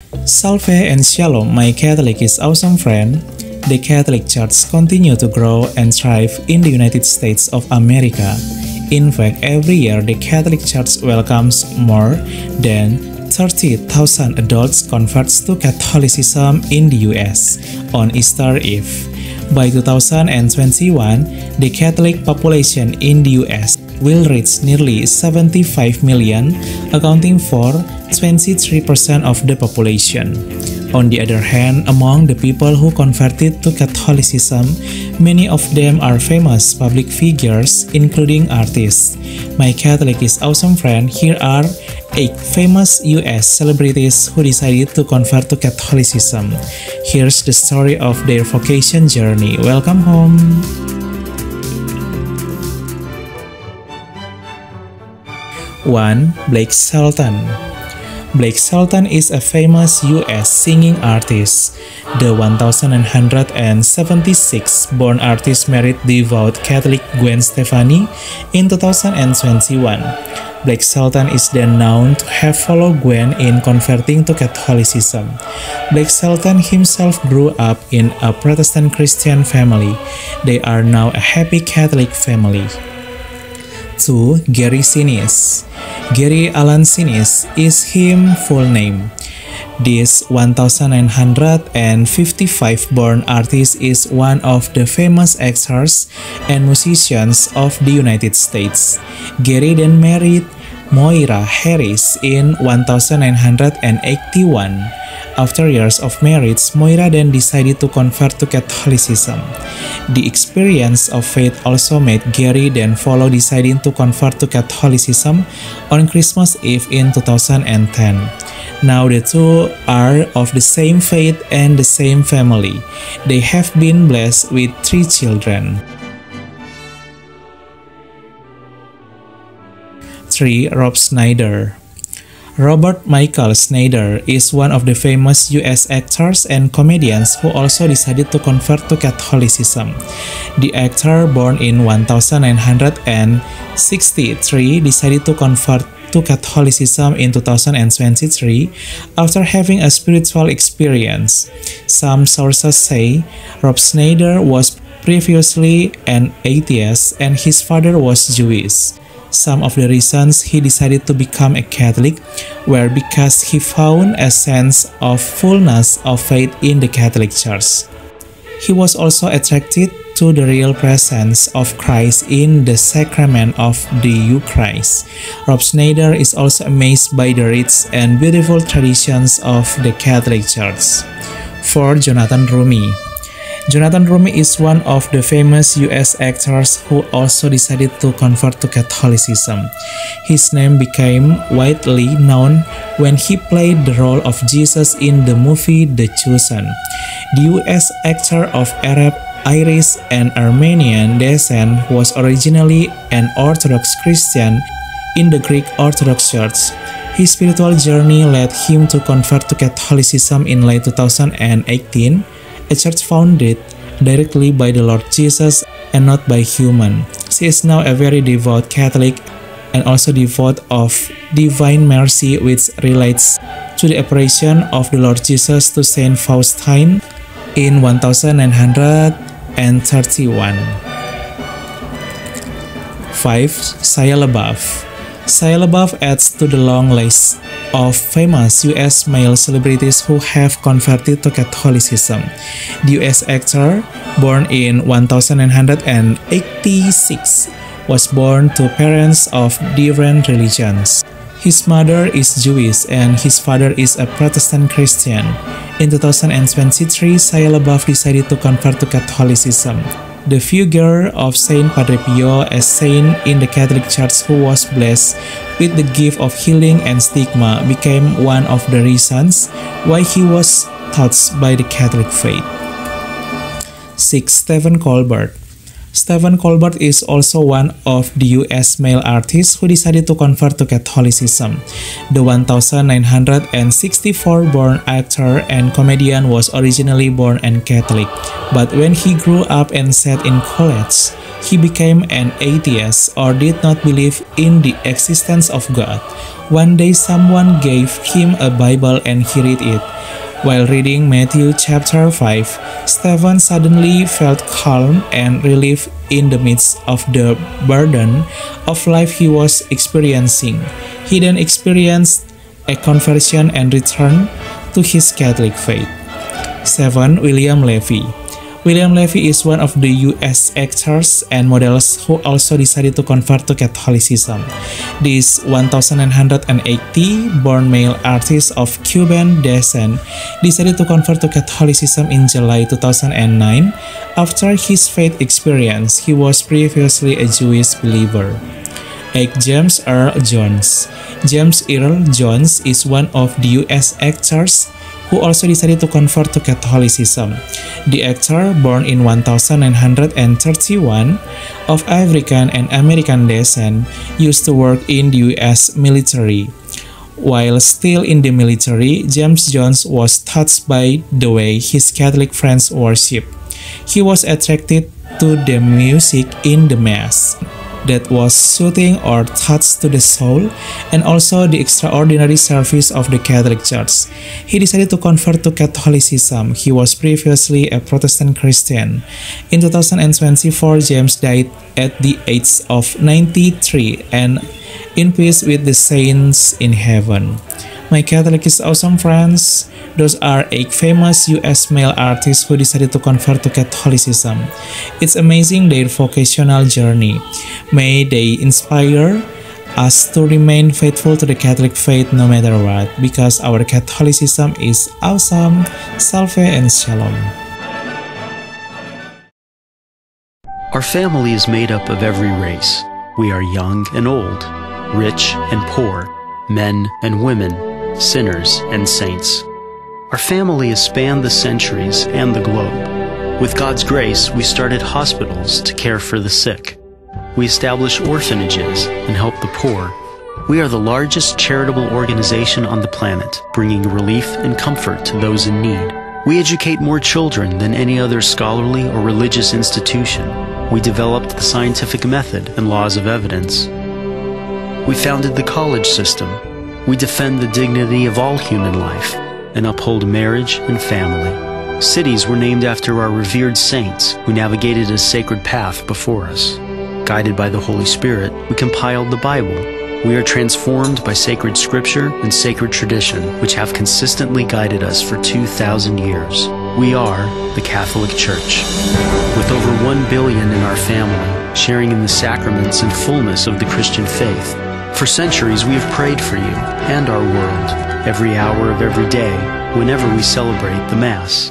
Salve and Shalom, my Catholic is awesome friend. The Catholic Church continue to grow and thrive in the United States of America. In fact, every year the Catholic Church welcomes more than 30,000 adults converts to Catholicism in the US on Easter Eve. By 2021, the Catholic population in the US will reach nearly 75 million, accounting for 23% of the population. On the other hand, among the people who converted to Catholicism, many of them are famous public figures, including artists. My Catholic is awesome friend, here are 8 famous US celebrities who decided to convert to Catholicism. Here's the story of their vocation journey. Welcome home! One, Blake Shelton. Blake Shelton is a famous US singing artist. The 1976 born artist married devout Catholic Gwen Stefani in 2021. Blake Shelton is then known to have followed Gwen in converting to Catholicism. Blake Shelton himself grew up in a Protestant Christian family. They are now a happy Catholic family. 2. Gary Sinise. Gary Alan Sinise is his full name. This 1955 born artist is one of the famous actors and musicians of the United States. Gary then married Moira Harris in 1981. After years of marriage, Moira then decided to convert to Catholicism. The experience of faith also made Gary then follow deciding to convert to Catholicism on Christmas Eve in 2010. Now the two are of the same faith and the same family. They have been blessed with 3 children. 3. Rob Schneider. Robert Michael Schneider is one of the famous US actors and comedians who also decided to convert to Catholicism. The actor, born in 1963, decided to convert to Catholicism in 2023 after having a spiritual experience. Some sources say Rob Schneider was previously an atheist and his father was Jewish. Some of the reasons he decided to become a Catholic were because he found a sense of fullness of faith in the Catholic Church. He was also attracted to the real presence of Christ in the sacrament of the Eucharist. Rob Schneider is also amazed by the rich and beautiful traditions of the Catholic Church. 4. Jonathan Roumie. Jonathan Roumie is one of the famous US actors who also decided to convert to Catholicism. His name became widely known when he played the role of Jesus in the movie The Chosen. The US actor of Arab, Irish, and Armenian descent was originally an Orthodox Christian in the Greek Orthodox Church. His spiritual journey led him to convert to Catholicism in late 2018. A church founded directly by the Lord Jesus and not by human. She is now a very devout Catholic and also devout of Divine Mercy, which relates to the apparition of the Lord Jesus to Saint Faustine in 1931. 5. Shia LaBeouf. Shia LaBeouf adds to the long list of famous US male celebrities who have converted to Catholicism. The US actor, born in 1986, was born to parents of different religions. His mother is Jewish and his father is a Protestant Christian. In 2023, Shia LaBeouf decided to convert to Catholicism. The figure of Saint Padre Pio, a saint in the Catholic Church who was blessed with the gift of healing and stigma, became one of the reasons why he was touched by the Catholic faith. 6. Stephen Colbert. Stephen Colbert is also one of the US male artists who decided to convert to Catholicism. The 1964-born actor and comedian was originally born a Catholic, but when he grew up and sat in college, he became an atheist or did not believe in the existence of God. One day someone gave him a Bible and he read it. While reading Matthew chapter 5, Stephen suddenly felt calm and relief in the midst of the burden of life he was experiencing. He then experienced a conversion and returned to his Catholic faith. 7. William Levy. William Levy is one of the US actors and models who also decided to convert to Catholicism. This 1980-born male artist of Cuban descent decided to convert to Catholicism in July 2009 after his faith experience. He was previously a Jewish believer. 8. James Earl Jones. James Earl Jones is one of the US actors who also decided to convert to Catholicism. The actor, born in 1931, of African and American descent, used to work in the US military. While still in the military, James Jones was touched by the way his Catholic friends worship. He was attracted to the music in the Mass that was soothing or touched to the soul, and also the extraordinary service of the Catholic Church. He decided to convert to Catholicism. He was previously a Protestant Christian. In 2024, James died at the age of 93 and in peace with the saints in heaven. My Catholic is awesome friends. Those are 8 famous US male artists who decided to convert to Catholicism. It's amazing their vocational journey. May they inspire us to remain faithful to the Catholic faith no matter what, because our Catholicism is awesome. Salve and Shalom. Our family is made up of every race. We are young and old, rich and poor, men and women, sinners and saints. Our family has spanned the centuries and the globe. With God's grace, we started hospitals to care for the sick. We establish orphanages and help the poor. We are the largest charitable organization on the planet, bringing relief and comfort to those in need. We educate more children than any other scholarly or religious institution. We developed the scientific method and laws of evidence. We founded the college system. We defend the dignity of all human life and uphold marriage and family. Cities were named after our revered saints who navigated a sacred path before us. Guided by the Holy Spirit, we compiled the Bible. We are transformed by sacred scripture and sacred tradition, which have consistently guided us for 2,000 years. We are the Catholic Church. With over 1 billion in our family, sharing in the sacraments and fullness of the Christian faith. For centuries we have prayed for you and our world, every hour of every day, whenever we celebrate the Mass.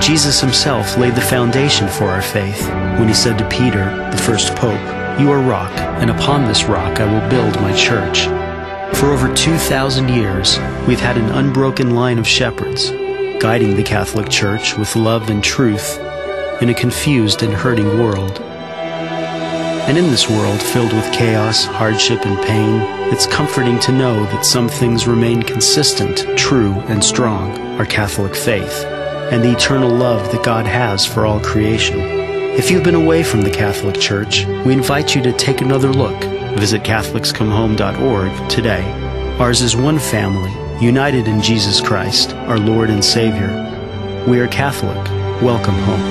Jesus himself laid the foundation for our faith when he said to Peter, the first pope, "You are rock, and upon this rock I will build my church." For over 2,000 years, we've had an unbroken line of shepherds, guiding the Catholic Church with love and truth in a confused and hurting world. And in this world filled with chaos, hardship, and pain, it's comforting to know that some things remain consistent, true, and strong, our Catholic faith, and the eternal love that God has for all creation. If you've been away from the Catholic Church, we invite you to take another look. Visit CatholicsComeHome.org today. Ours is one family, united in Jesus Christ, our Lord and Savior. We are Catholic. Welcome home.